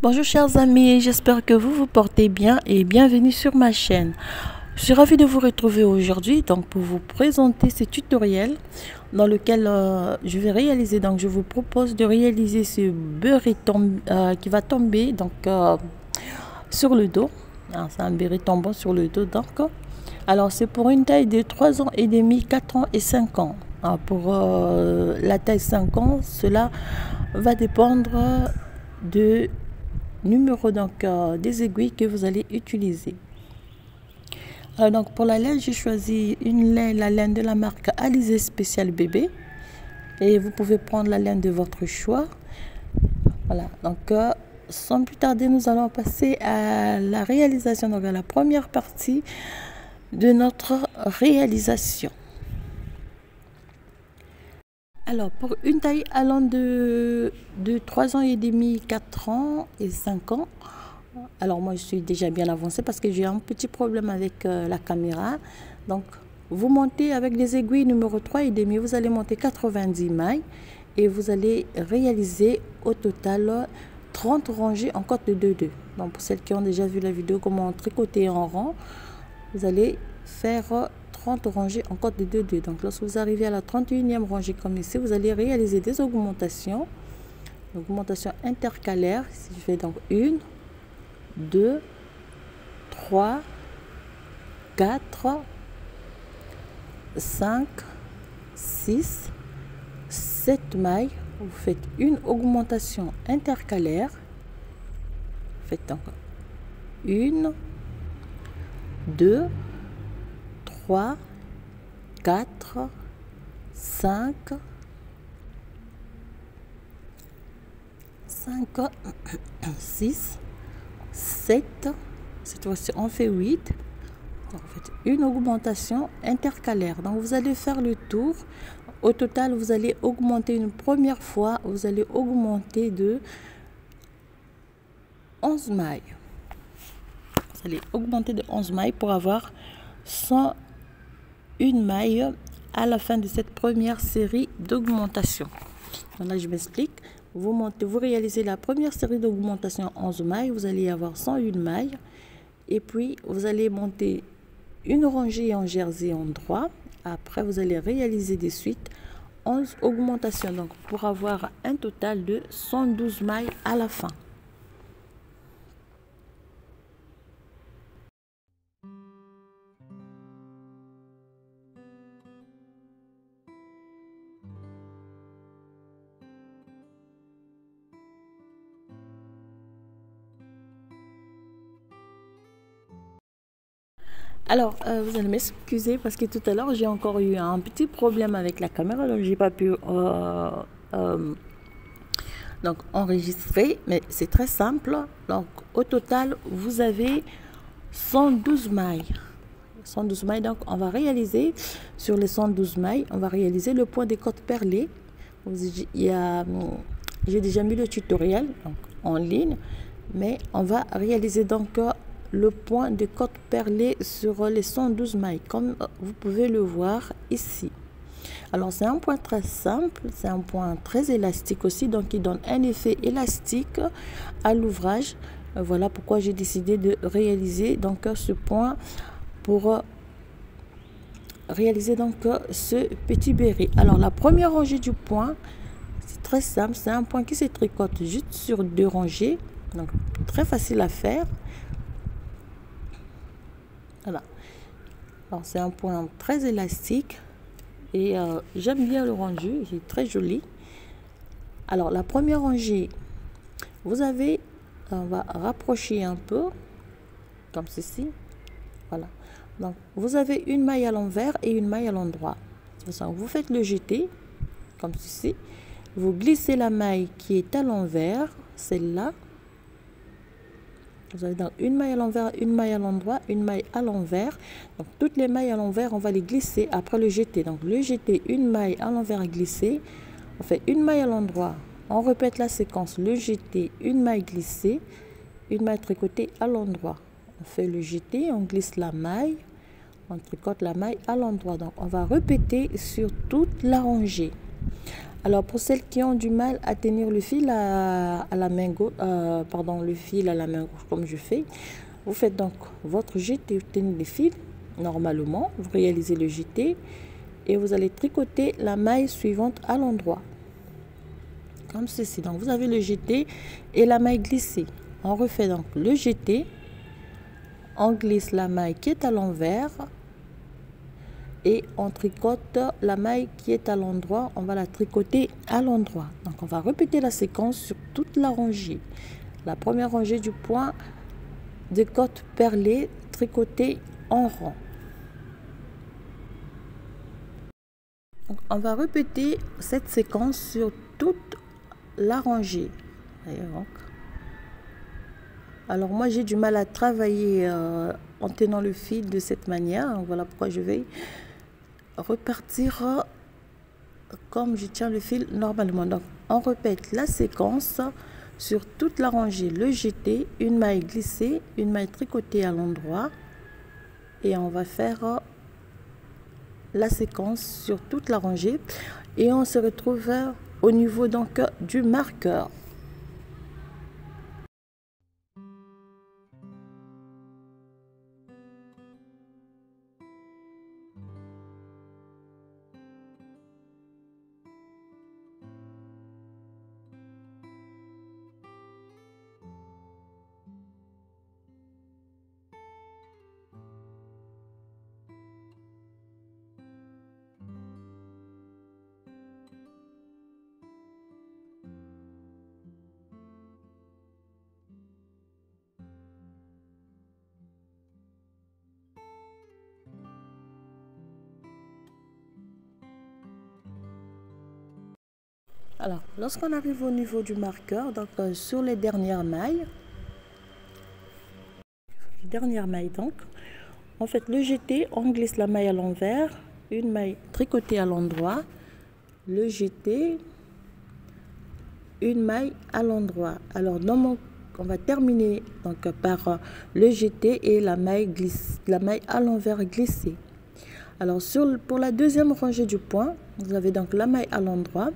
Bonjour chers amis, j'espère que vous vous portez bien et bienvenue sur ma chaîne. Je suis ravie de vous retrouver aujourd'hui pour vous présenter ce tutoriel dans lequel je vais réaliser. Donc je vous propose de réaliser ce béret qui va tomber sur le dos. C'est un béret tombant sur le dos. Alors c'est pour une taille de 3 ans et demi, 4 ans et 5 ans. Pour la taille 5 ans, cela va dépendre de numéro des aiguilles que vous allez utiliser. Pour la laine, j'ai choisi la laine de la marque Alizé Spécial Bébé, et vous pouvez prendre la laine de votre choix. Voilà, sans plus tarder, nous allons passer à la réalisation, à la première partie de notre réalisation. Alors, pour une taille allant de 3 ans et demi, 4 ans et 5 ans, alors moi je suis déjà bien avancée parce que j'ai un petit problème avec la caméra. Donc, vous montez avec les aiguilles numéro 3 et demi, vous allez monter 90 mailles et vous allez réaliser au total 30 rangées en cote de 2-2. Donc, pour celles qui ont déjà vu la vidéo comment tricoter en rang, vous allez faire 30 rangées en cote de 2-2. Donc lorsque vous arrivez à la 31e rangée comme ici, vous allez réaliser des augmentations intercalaires. Si je fais donc 1, 2, 3, 4, 5, 6, 7 mailles, vous faites une augmentation intercalaire. Vous faites donc 1, 2, 3, 4, 5, 6, 7, cette fois-ci on fait 8. Donc, vous faites une augmentation intercalaire. Donc vous allez faire le tour. Au total, vous allez augmenter une première fois, vous allez augmenter de 11 mailles. Vous allez augmenter de 11 mailles pour avoir 101 mailles à la fin de cette première série d'augmentation. Là, je m'explique. Vous réalisez la première série d'augmentation 11 mailles, vous allez avoir 101 mailles. Et puis, vous allez monter une rangée en jersey en droit. Après, vous allez réaliser des suites 11 augmentations. Donc, pour avoir un total de 112 mailles à la fin. Alors, vous allez m'excuser parce que tout à l'heure, j'ai encore eu un petit problème avec la caméra, donc j'ai pas pu enregistrer, mais c'est très simple. Donc, au total, vous avez 112 mailles. 112 mailles, donc on va réaliser, sur les 112 mailles, on va réaliser le point des côtes perlées. J'ai déjà mis le tutoriel en ligne, mais on va réaliser le point de côte perlée sur les 112 mailles, comme vous pouvez le voir ici. Alors c'est un point très simple, c'est un point très élastique aussi, donc il donne un effet élastique à l'ouvrage. Voilà pourquoi j'ai décidé de réaliser ce point pour réaliser ce petit béret. Alors la première rangée du point, c'est très simple, c'est un point qui se tricote juste sur 2 rangées, donc très facile à faire. Voilà. Alors c'est un point très élastique et j'aime bien le rendu, il est très joli. Alors la première rangée, on va rapprocher un peu comme ceci. Voilà. Donc vous avez une maille à l'envers et une maille à l'endroit. Vous faites le jeté comme ceci. Vous glissez la maille qui est à l'envers, celle-là. Vous avez donc une maille à l'envers, une maille à l'endroit, une maille à l'envers. Donc toutes les mailles à l'envers, on va les glisser après le jeté. Donc le jeté, une maille à l'envers glissée. On fait une maille à l'endroit. On répète la séquence. Le jeté, une maille glissée, une maille tricotée à l'endroit. On fait le jeté, on glisse la maille, on tricote la maille à l'endroit. Donc on va répéter sur toute la rangée. Alors pour celles qui ont du mal à tenir le fil à la main gauche, pardon, le fil à la main gauche comme je fais, vous faites donc votre jeté, vous tenez le fil normalement, vous réalisez le jeté et vous allez tricoter la maille suivante à l'endroit. Comme ceci. Donc vous avez le jeté et la maille glissée. On refait donc le jeté, on glisse la maille qui est à l'envers et on tricote la maille qui est à l'endroit, on va la tricoter à l'endroit. Donc on va répéter la séquence sur toute la rangée. La première rangée du point de côte perlée tricotée en rond. Donc on va répéter cette séquence sur toute la rangée. Alors moi j'ai du mal à travailler en tenant le fil de cette manière. Voilà pourquoi je vais repartir comme je tiens le fil normalement. Donc on répète la séquence sur toute la rangée. Le jeté, une maille glissée, une maille tricotée à l'endroit et on va faire la séquence sur toute la rangée et on se retrouve au niveau donc du marqueur. Alors, lorsqu'on arrive au niveau du marqueur, donc sur les dernières mailles, donc, on fait le jeté, on glisse la maille à l'envers, une maille tricotée à l'endroit, le jeté, une maille à l'endroit. Alors, on va terminer donc par le jeté et la maille à l'envers glissée. Alors, pour la deuxième rangée du point, vous avez donc la maille à l'endroit.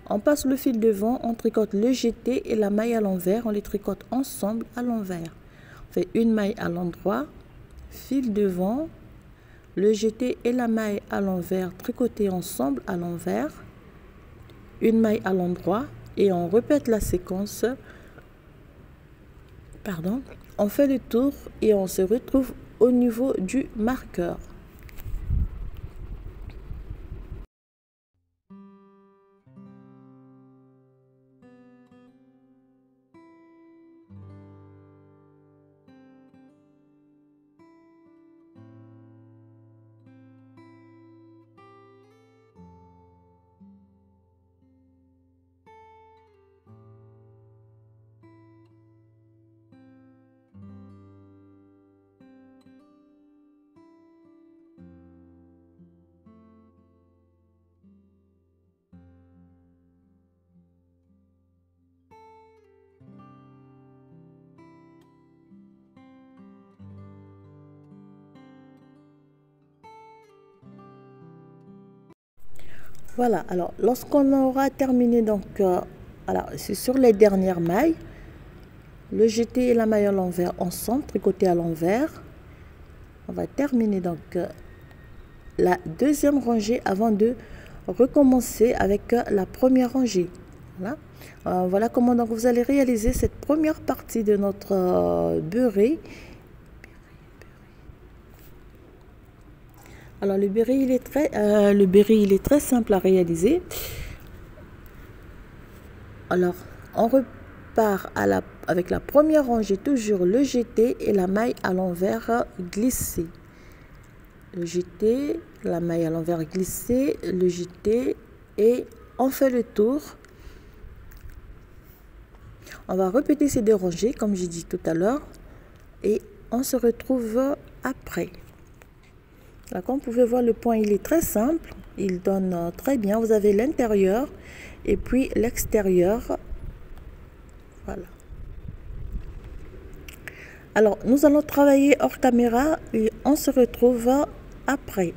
On passe le fil devant, on tricote le jeté et la maille à l'envers, on les tricote ensemble à l'envers. On fait une maille à l'endroit, fil devant, le jeté et la maille à l'envers tricotés ensemble à l'envers, une maille à l'endroit et on répète la séquence. On fait le tour et on se retrouve au niveau du marqueur. Voilà, alors lorsqu'on aura terminé donc, c'est sur les dernières mailles, le jeté et la maille à l'envers ensemble, tricotés à l'envers. On va terminer donc la deuxième rangée avant de recommencer avec la première rangée. Voilà, voilà comment donc vous allez réaliser cette première partie de notre beurré. Alors le béret il est très simple à réaliser. Alors on repart avec la première rangée, toujours le jeté et la maille à l'envers glissée. Le jeté, la maille à l'envers glissée, le jeté et on fait le tour. On va répéter ces deux rangées comme j'ai dit tout à l'heure et on se retrouve après. Là, comme vous pouvez voir, le point il est très simple, il donne très bien. Vous avez l'intérieur et puis l'extérieur. Voilà. Alors nous allons travailler hors caméra et on se retrouve après.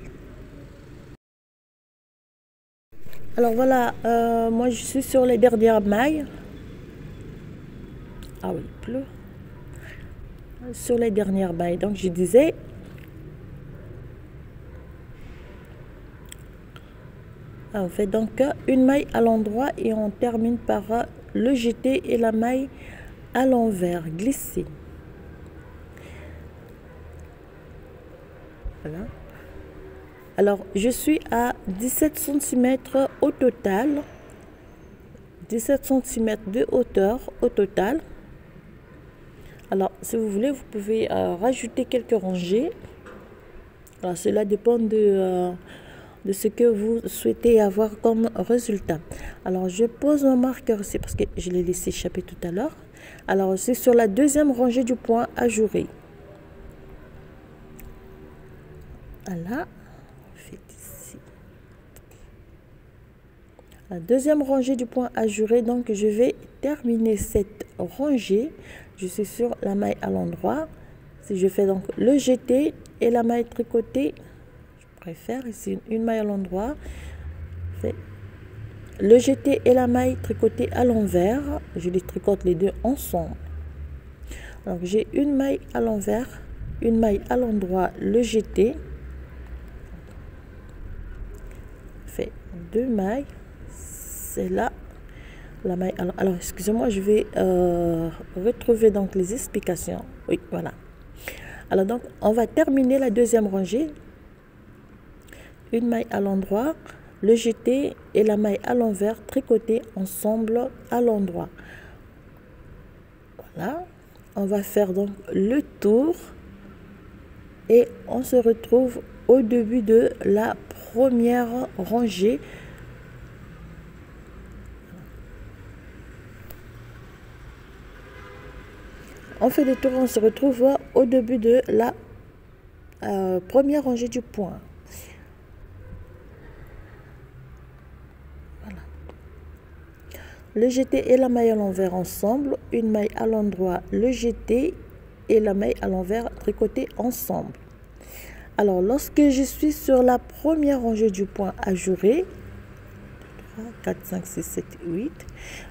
Alors voilà, moi je suis sur les dernières mailles. Ah oui, il pleut. Sur les dernières mailles, donc je disais, on fait donc une maille à l'endroit et on termine par le jeté et la maille à l'envers, glisser. Voilà. Alors je suis à 17 cm au total, 17 cm de hauteur au total. Alors si vous voulez, vous pouvez rajouter quelques rangées. Alors cela dépend de ce que vous souhaitez avoir comme résultat. Alors je pose mon marqueur ici parce que je l'ai laissé échapper tout à l'heure. Alors c'est sur la deuxième rangée du point ajouré. Voilà, on fait ici. La deuxième rangée du point ajouré, donc je vais terminer cette rangée. Je suis sur la maille à l'endroit. Si je fais donc le jeté et la maille tricotée, je préfère ici une maille à l'endroit. Le jeté et la maille tricotée à l'envers, je les tricote les deux ensemble. Donc j'ai une maille à l'envers, une maille à l'endroit, le jeté, fait deux mailles, c'est là la maille. Alors excusez-moi, je vais retrouver donc les explications. Oui, voilà. Alors donc on va terminer la deuxième rangée, une maille à l'endroit, le jeté et la maille à l'envers tricotés ensemble à l'endroit. Voilà, on va faire donc le tour et on se retrouve au début de la première rangée. On fait le tour, on se retrouve au début de la première rangée du point. Voilà. Le jeté et la maille à l'envers ensemble, une maille à l'endroit, le jeté et la maille à l'envers tricotés ensemble. Alors lorsque je suis sur la première rangée du point ajouré, 3, 4, 5, 6, 7, 8,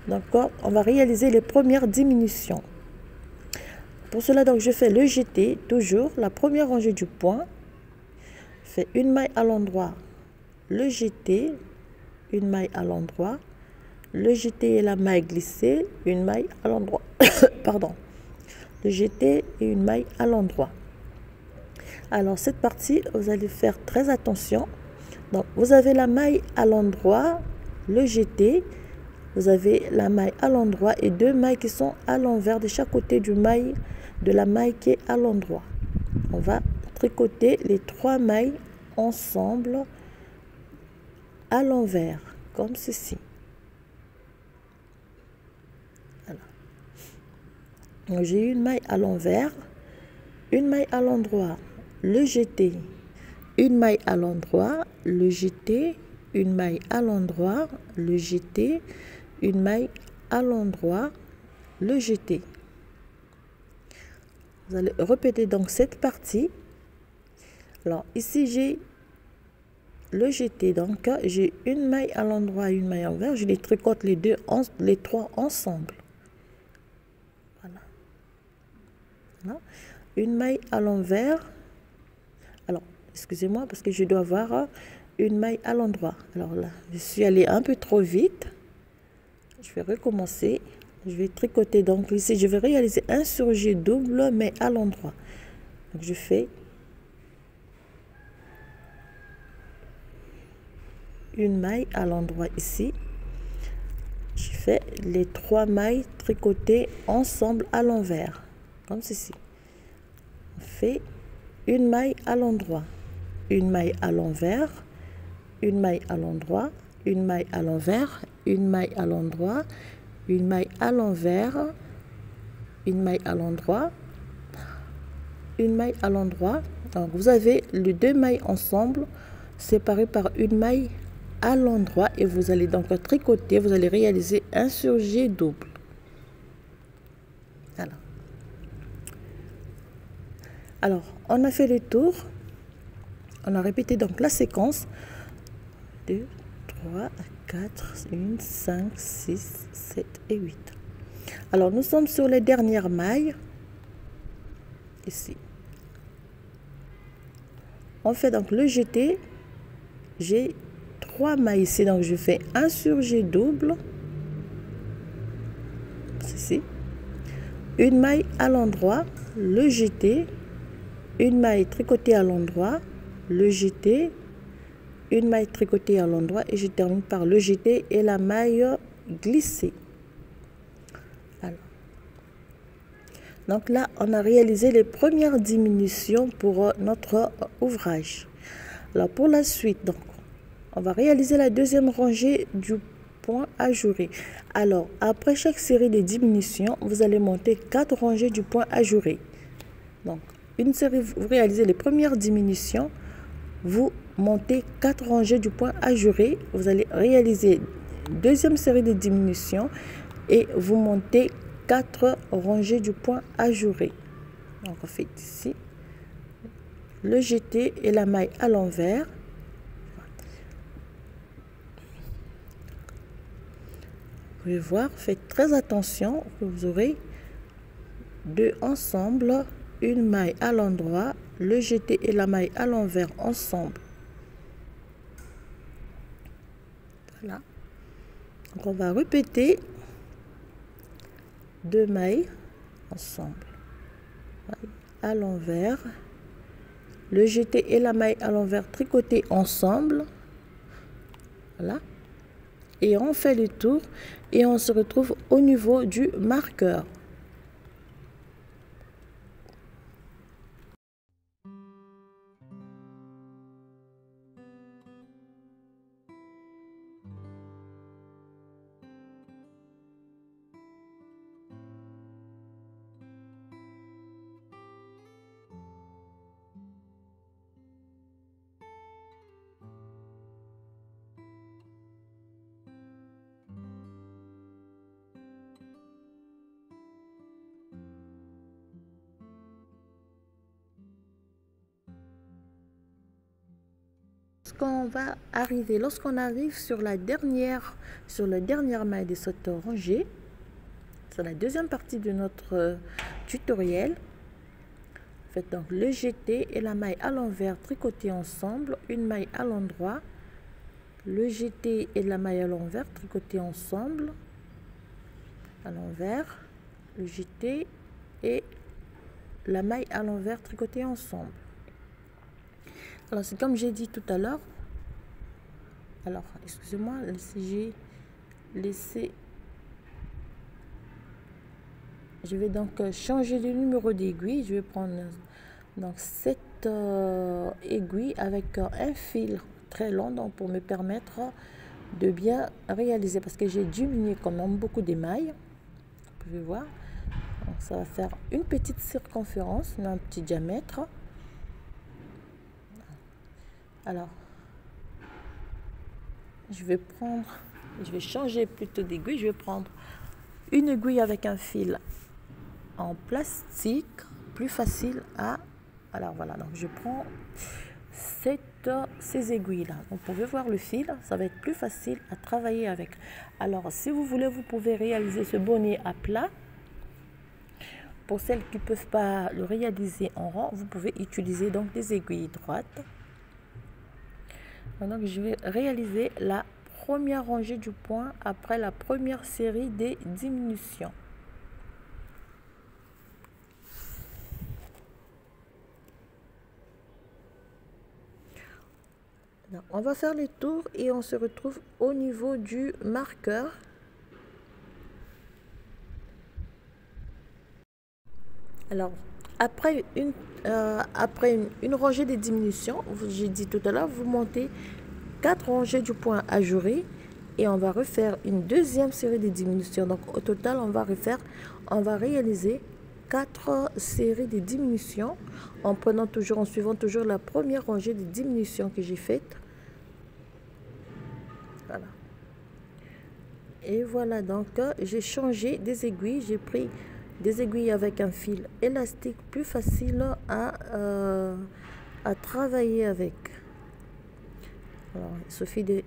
donc on va réaliser les premières diminutions. Pour cela, donc je fais le jeté, toujours la première rangée du point, je fais une maille à l'endroit, le jeté, une maille à l'endroit, le jeté et la maille glissée, une maille à l'endroit, pardon, le jeté et une maille à l'endroit. Alors cette partie, vous allez faire très attention. Donc vous avez la maille à l'endroit, le jeté, vous avez la maille à l'endroit et deux mailles qui sont à l'envers de chaque côté de la maille qui est à l'endroit. On va tricoter les trois mailles ensemble à l'envers, comme ceci. Voilà. J'ai une maille à l'envers, une maille à l'endroit, le jeté, une maille à l'endroit, le jeté, une maille à l'endroit, le jeté, une maille à l'endroit, le jeté. Vous allez répéter donc cette partie. Alors ici j'ai le jeté, donc j'ai une maille à l'endroit, une maille à l'envers, je les tricote les trois ensemble. Voilà. Voilà. Une maille à l'envers. Alors excusez-moi parce que je dois avoir une maille à l'endroit. Alors là je suis allée un peu trop vite, je vais recommencer. Je vais tricoter, donc ici je vais réaliser un surjet double mais à l'endroit. Donc je fais une maille à l'endroit ici, je fais les trois mailles tricotées ensemble à l'envers comme ceci. On fait une maille à l'endroit, une maille à l'envers, une maille à l'endroit, une maille à l'envers, une maille à l'endroit, une maille à l'envers, une maille à l'endroit, une maille à l'endroit. Donc vous avez les deux mailles ensemble séparées par une maille à l'endroit et vous allez donc tricoter, vous allez réaliser un surjet double. Voilà. Alors on a fait le tour, on a répété donc la séquence 2, 3, 4, 1, 5, 6, 7 et 8. Alors, nous sommes sur les dernières mailles. Ici. On fait donc le jeté. J'ai 3 mailles ici. Donc, je fais un surjet double. Ici. Une maille à l'endroit. Le jeté. Une maille tricotée à l'endroit. Le jeté. Une maille tricotée à l'endroit. Et je termine par le jeté et la maille glissée. Alors. Donc là, on a réalisé les premières diminutions pour notre ouvrage. Alors pour la suite, donc, on va réaliser la deuxième rangée du point ajouré. Alors, après chaque série de diminutions, vous allez monter 4 rangées du point ajouré. Donc, une série, vous réalisez les premières diminutions, vous montez 4 rangées du point ajouré. Vous allez réaliser deuxième série de diminutions et vous montez 4 rangées du point ajouré. Donc on fait ici le jeté et la maille à l'envers. Vous pouvez voir, faites très attention, vous aurez 2 ensemble, une maille à l'endroit, le jeté et la maille à l'envers ensemble. Voilà. Donc on va répéter 2 mailles ensemble, à l'envers, le jeté et la maille à l'envers tricotés ensemble. Voilà. Et on fait le tour et on se retrouve au niveau du marqueur. Lorsqu'on arrive sur la dernière maille de cette rangée, c'est la deuxième partie de notre tutoriel. Faites donc le jeté et la maille à l'envers tricotés ensemble, une maille à l'endroit, le jeté et la maille à l'envers tricotés ensemble, à l'envers, le jeté et la maille à l'envers tricotés ensemble. Alors c'est comme j'ai dit tout à l'heure. Alors excusez-moi si j'ai laissé. Je vais donc changer le numéro d'aiguille. Je vais prendre donc cette aiguille avec un fil très long, donc pour me permettre de bien réaliser, parce que j'ai diminué quand même beaucoup d'émail. Vous pouvez voir. Donc ça va faire une petite circonférence, un petit diamètre. Alors, je vais changer plutôt d'aiguille. Je vais prendre une aiguille avec un fil en plastique, plus facile à... Alors voilà, donc je prends ces aiguilles là. Vous pouvez voir le fil, ça va être plus facile à travailler avec. Alors si vous voulez, vous pouvez réaliser ce bonnet à plat. Pour celles qui ne peuvent pas le réaliser en rond, vous pouvez utiliser donc des aiguilles droites. Donc je vais réaliser la première rangée du point après la première série des diminutions. Donc, on va faire les tours et on se retrouve au niveau du marqueur. Alors, après une rangée de diminutions, j'ai dit tout à l'heure, vous montez 4 rangées du point ajouré et on va refaire une deuxième série de diminutions. Donc, au total, on va réaliser 4 séries de diminutions en suivant toujours la première rangée de diminutions que j'ai faite. Voilà. Et voilà, donc j'ai changé des aiguilles, j'ai pris des aiguilles avec un fil élastique plus facile à travailler avec. Alors, il suffit de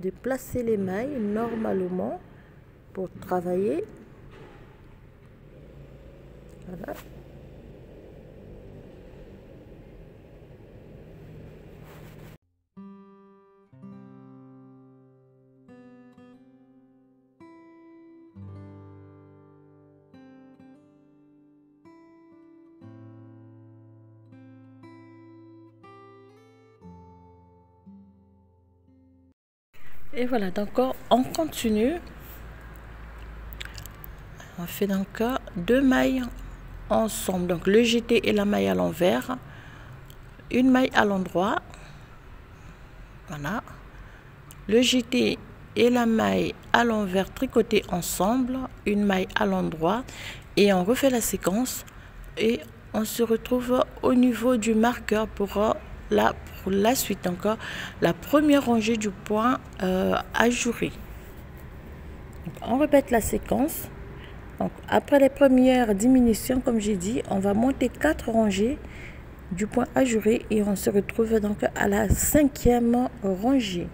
de placer les mailles normalement pour travailler. Voilà. Et voilà, donc on continue. On fait donc 2 mailles ensemble, donc le jeté et la maille à l'envers, une maille à l'endroit, voilà, le jeté et la maille à l'envers tricotés ensemble, une maille à l'endroit, et on refait la séquence et on se retrouve au niveau du marqueur pour la suite. Donc la première rangée du point ajouré. Donc, on répète la séquence. Donc, après les premières diminutions, comme j'ai dit, on va monter 4 rangées du point ajouré et on se retrouve donc à la 5e rangée.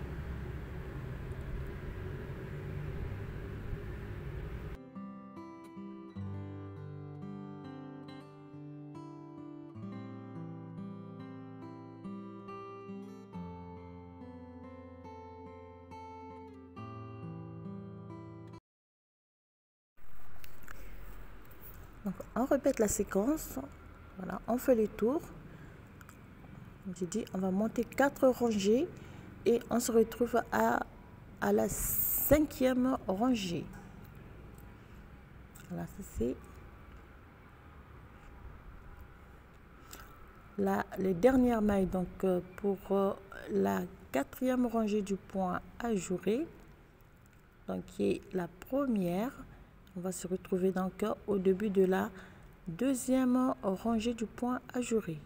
Donc, on répète la séquence. Voilà, on fait les tours. Comme j'ai dit, on va monter 4 rangées et on se retrouve à la 5e rangée. Voilà, c'est les dernières mailles. Donc pour la 4e rangée du point ajouré, donc qui est la première, on va se retrouver donc au début de la 2e rangée du point ajouré.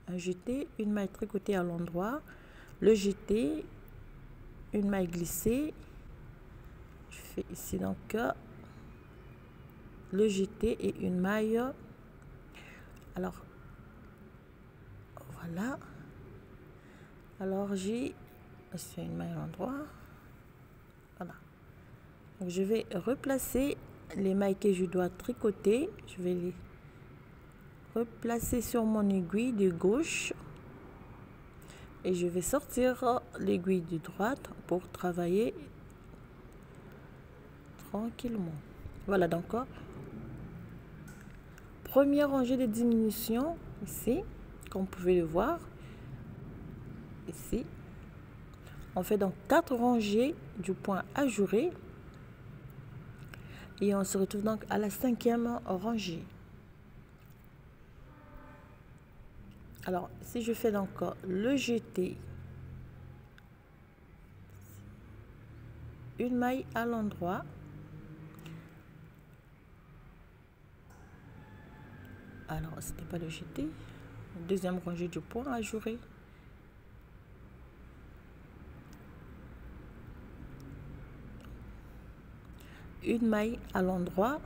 Un jeté, une maille tricotée à l'endroit, le jeté, une maille glissée. Je fais ici donc le jeté et une maille. Alors voilà. Alors j'ai une maille à l'endroit. Voilà. Donc je vais replacer les mailles que je dois tricoter. Je vais les replacer sur mon aiguille de gauche et je vais sortir l'aiguille de droite pour travailler tranquillement. Voilà, donc première rangée de diminution ici, comme vous pouvez le voir ici. On fait donc 4 rangées du point ajouré et on se retrouve donc à la 5e rangée. Alors, si je fais donc le jeté, une maille à l'endroit, alors c'était pas le jeté, deuxième rangée du point ajouré, une maille à l'endroit,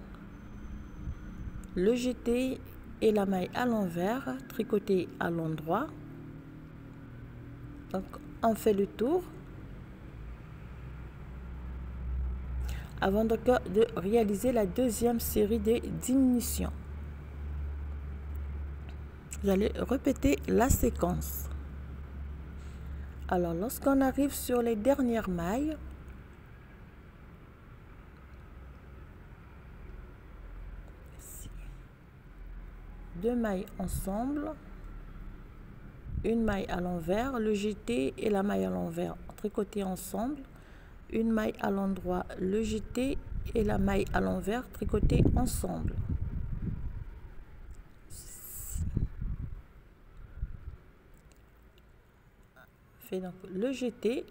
le jeté et la maille à l'envers, tricoter à l'endroit. Donc on fait le tour avant donc de réaliser la deuxième série de diminutions. Vous allez répéter la séquence. Alors lorsqu'on arrive sur les dernières mailles, deux mailles ensemble, une maille à l'envers, le jeté et la maille à l'envers tricoter ensemble, une maille à l'endroit, le jeté et la maille à l'envers tricoter ensemble. Fais donc le jeté.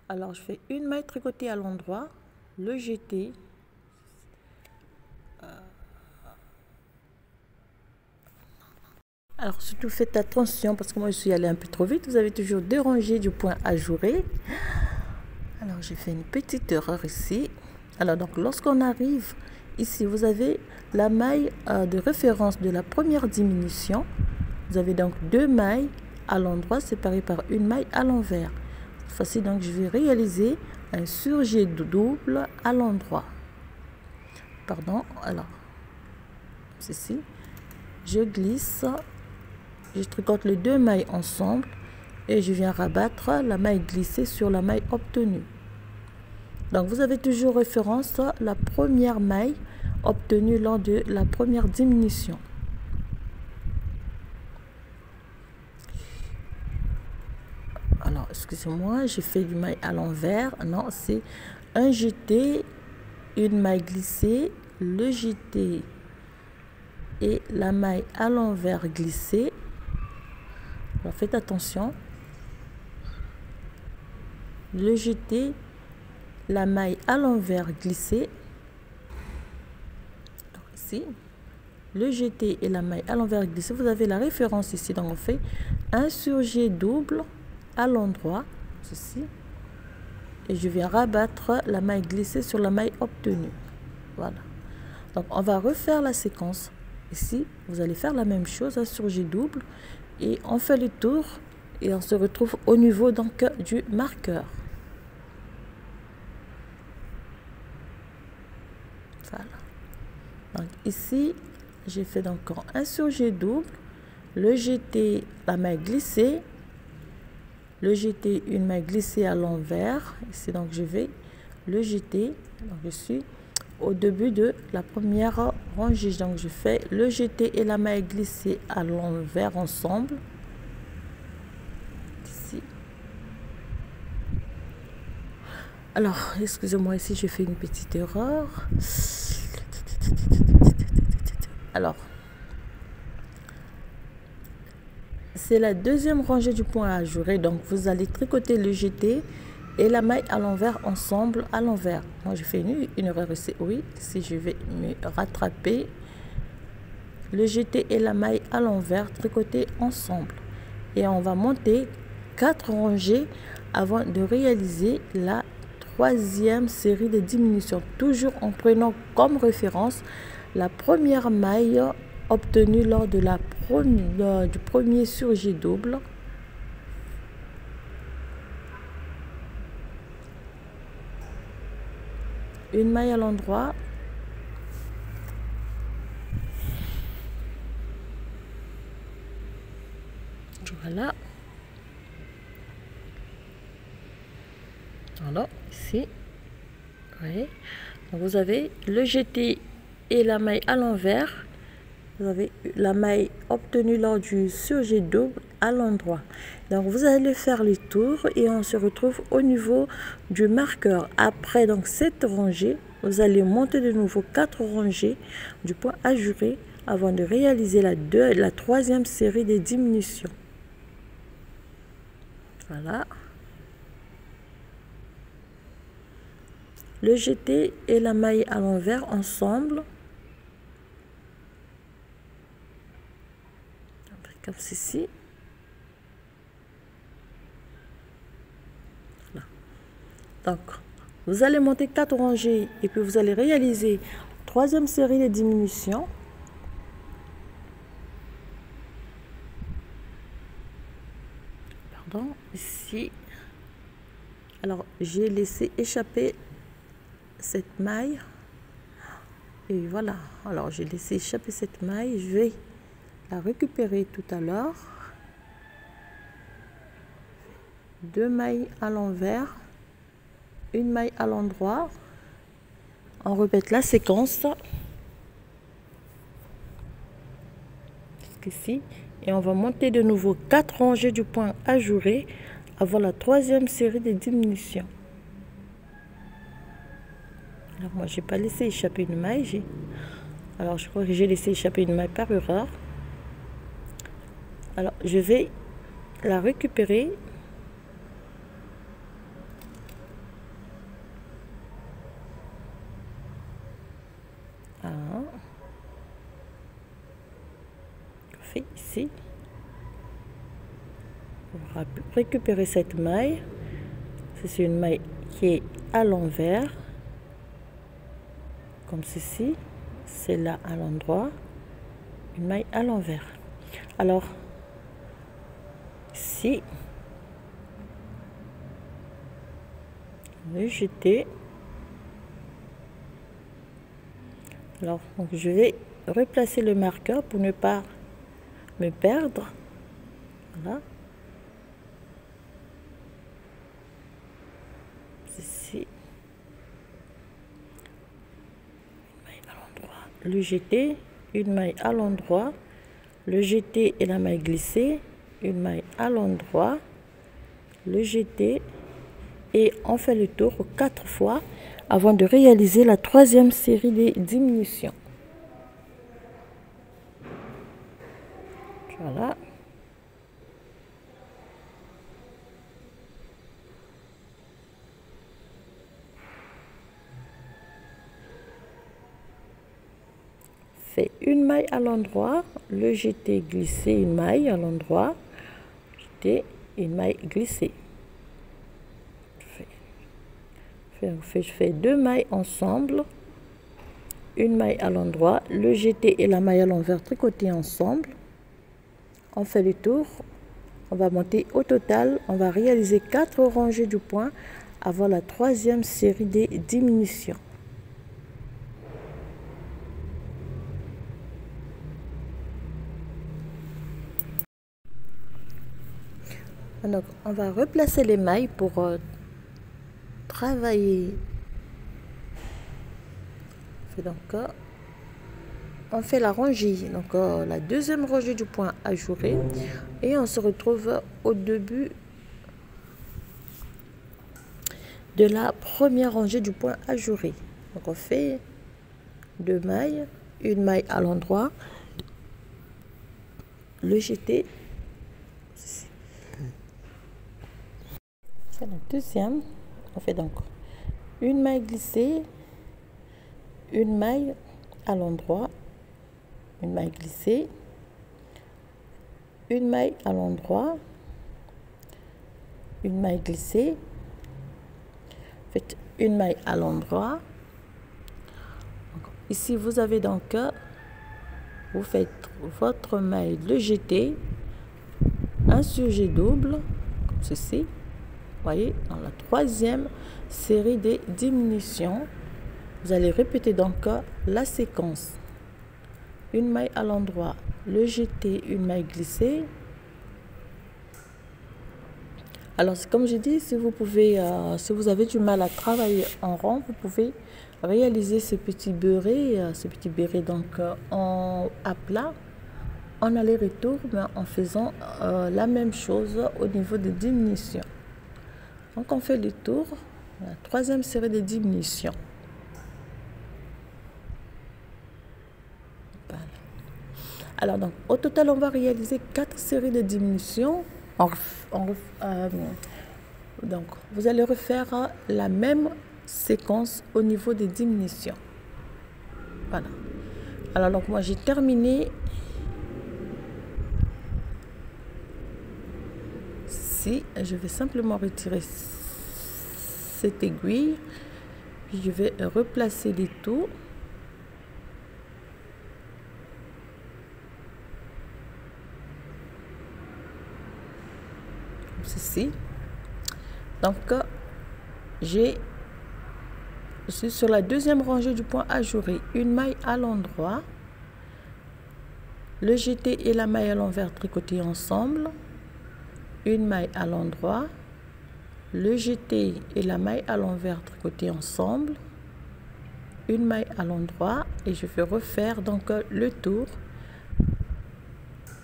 Alors je fais une maille tricotée à l'endroit, le jeté, alors surtout faites attention parce que moi je suis allée un peu trop vite. Vous avez toujours deux rangées du point ajouré. Alors j'ai fait une petite erreur ici. Alors donc lorsqu'on arrive ici, vous avez la maille de référence de la première diminution. Vous avez donc deux mailles à l'endroit séparé par une maille à l'envers. Cette fois-ci, donc, je vais réaliser un surjet double à l'endroit. Pardon, alors, ceci, je glisse, je tricote les deux mailles ensemble et je viens rabattre la maille glissée sur la maille obtenue. Donc, vous avez toujours référence à la première maille obtenue lors de la première diminution. Alors, excusez-moi, j'ai fait du maille à l'envers. Non, c'est un jeté, une maille glissée, le jeté et la maille à l'envers glissée. Alors, faites attention. Le jeté, la maille à l'envers glissée. Donc, ici, le jeté et la maille à l'envers glissée. Vous avez la référence ici. Donc, on fait un surjet double à l'endroit, ceci, et je viens rabattre la maille glissée sur la maille obtenue. Voilà. Donc, on va refaire la séquence. Ici, vous allez faire la même chose, un surjet double, et on fait le tour, et on se retrouve au niveau donc du marqueur. Voilà. Donc, ici, j'ai fait donc un surjet double, le jeté, la maille glissée, le jeté, une maille glissée à l'envers. Ici, donc, je vais le jeter. Donc, je suis au début de la première rangée. Donc, je fais le jeté et la maille glissée à l'envers ensemble. Ici. Alors, excusez-moi, ici, j'ai fait une petite erreur. Alors, c'est la deuxième rangée du point à ajouter. Donc, vous allez tricoter le jeté et la maille à l'envers ensemble à l'envers. Moi, je fais une erreur ici. Oui, si je vais me rattraper, le jeté et la maille à l'envers tricoter ensemble. Et on va monter 4 rangées avant de réaliser la troisième série de diminutions. Toujours en prenant comme référence la première maille obtenue lors de du premier surjet double. Une maille à l'endroit. Voilà. Alors, ici. Oui. Donc, vous avez le jeté et la maille à l'envers. Vous avez la maille obtenue lors du surjet double à l'endroit. Donc, vous allez faire le tour et on se retrouve au niveau du marqueur. Après donc cette rangée, vous allez monter de nouveau 4 rangées du point ajuré avant de réaliser la troisième série de diminutions. Voilà. Le jeté et la maille à l'envers ensemble. Comme ceci. Voilà. Donc, vous allez monter 4 rangées et puis vous allez réaliser troisième série de diminutions. Pardon, ici. Alors, j'ai laissé échapper cette maille. Et voilà. Alors, j'ai laissé échapper cette maille. Je vais la récupérer tout à l'heure. 2 mailles à l'envers, une maille à l'endroit. On répète la séquence jusqu'ici et on va monter de nouveau 4 rangées du point ajuré avant la troisième série de diminutions. Alors moi j'ai pas laissé échapper une maille, alors je crois que j'ai laissé échapper une maille par erreur. Alors je vais la récupérer. Fait ici. On va récupérer cette maille. C'est une maille qui est à l'envers, comme ceci. C'est là à l'endroit, une maille à l'envers. Alors ceci, le jeter. Alors, donc, je vais replacer le marqueur pour ne pas me perdre. Voilà. Ceci. Une maille à l'endroit. Le jeter, une maille à l'endroit. Le jeter et la maille glissée. Une maille à l'endroit. Le jeter. Et on fait le tour 4 fois avant de réaliser la troisième série des diminutions. Voilà. Fait une maille à l'endroit, le jeté glissé, une maille à l'endroit, jeté, une maille glissée. Je fais 2 mailles ensemble, une maille à l'endroit, le jeté et la maille à l'envers tricotés ensemble. On fait le tour, on va monter au total, on va réaliser 4 rangées du point avant la troisième série des diminutions. Donc, on va replacer les mailles pour travailler. Donc, on fait la rangée, donc la deuxième rangée du point ajouré, et on se retrouve au début de la première rangée du point ajouré. Donc, on fait 2 mailles, une maille à l'endroit, le jeté. C'est la deuxième. On fait donc une maille glissée, une maille à l'endroit, une maille glissée, une maille à l'endroit, une maille glissée, faites une maille à l'endroit. Ici vous avez donc, vous faites votre maille, le jeté, un surjet double comme ceci. Voyez, dans la troisième série des diminutions, vous allez répéter donc la séquence. Une maille à l'endroit, le jeté, une maille glissée. Alors, comme je dis, si vous pouvez, si vous avez du mal à travailler en rond, vous pouvez réaliser ce petit béret donc à plat, en aller-retour, mais en faisant la même chose au niveau des diminutions. Donc, on fait le tour, la troisième série de diminutions. Voilà. Alors, donc, au total, on va réaliser 4 séries de diminutions. Donc, vous allez refaire la même séquence au niveau des diminutions. Voilà. Alors, donc, moi, j'ai terminé. Si je vais simplement retirer cette aiguille, puis je vais replacer les tours. Comme ceci. Donc, je suis sur la deuxième rangée du point ajouré, une maille à l'endroit, le jeté et la maille à l'envers tricotés ensemble, une maille à l'endroit, le jeté et la maille à l'envers tricotés ensemble, une maille à l'endroit, et je vais refaire donc le tour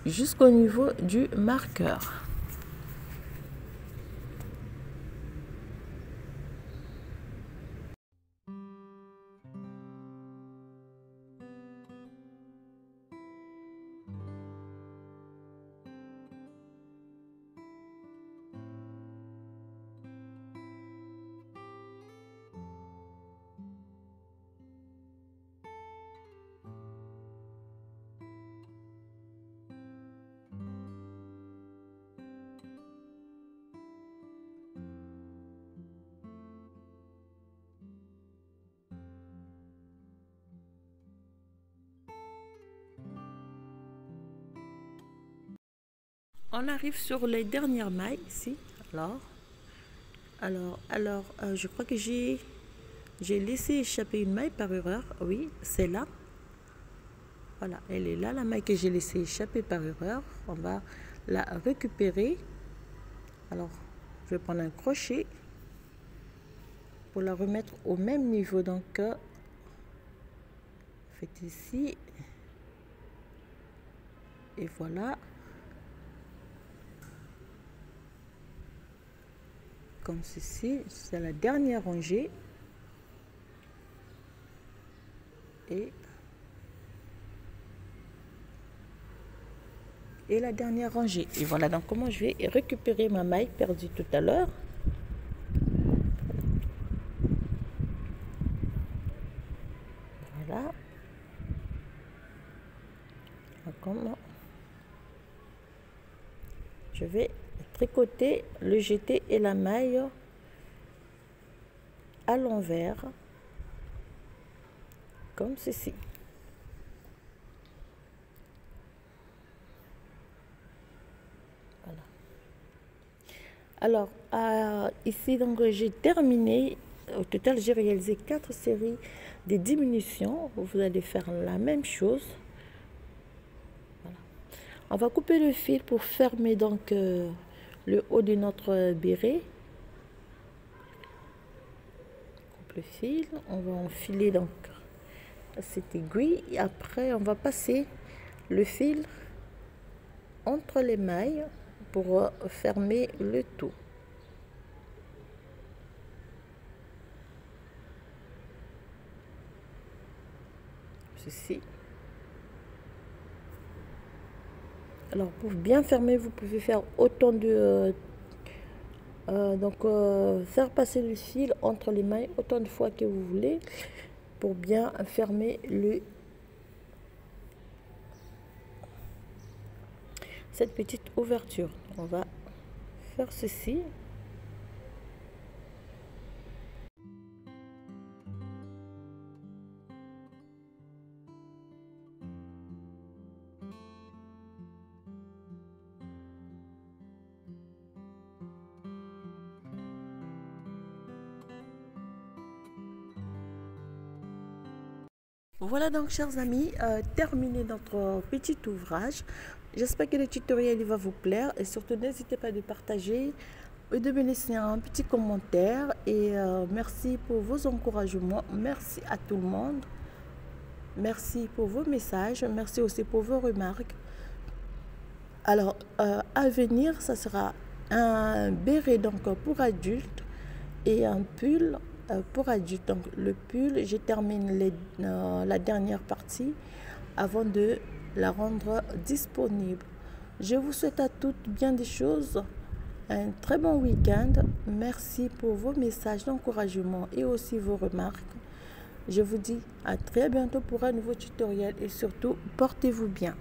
jusqu'au niveau du marqueur. On arrive sur les dernières mailles ici. Je crois que j'ai laissé échapper une maille par erreur. Oui, c'est là. Voilà, elle est là, la maille que j'ai laissée échapper par erreur. On va la récupérer. Alors, je vais prendre un crochet pour la remettre au même niveau. Donc, faites ici. Et voilà. Comme ceci, c'est la dernière rangée. Et la dernière rangée. Et voilà donc comment je vais récupérer ma maille perdue tout à l'heure. Voilà. Comment je vais tricoter le jeté et la maille à l'envers comme ceci. Voilà. Alors ici donc j'ai terminé. Au total j'ai réalisé 4 séries de diminutions. Vous allez faire la même chose. Voilà. On va couper le fil pour fermer donc le haut de notre béret. Coupe le fil, on va enfiler donc cette aiguille et après on va passer le fil entre les mailles pour fermer le tout. Ceci. Alors pour bien fermer, vous pouvez faire autant de faire passer le fil entre les mailles autant de fois que vous voulez pour bien fermer cette petite ouverture. On va faire ceci. Voilà donc chers amis, terminé notre petit ouvrage. J'espère que le tutoriel va vous plaire et surtout n'hésitez pas de partager et de me laisser un petit commentaire et merci pour vos encouragements, merci à tout le monde, merci pour vos messages, merci aussi pour vos remarques. Alors à venir, ça sera un béret donc pour adultes et un pull pour adultes. Donc le pull, je termine la dernière partie avant de la rendre disponible. Je vous souhaite à toutes bien des choses, un très bon week-end. Merci pour vos messages d'encouragement et aussi vos remarques. Je vous dis à très bientôt pour un nouveau tutoriel et surtout portez-vous bien.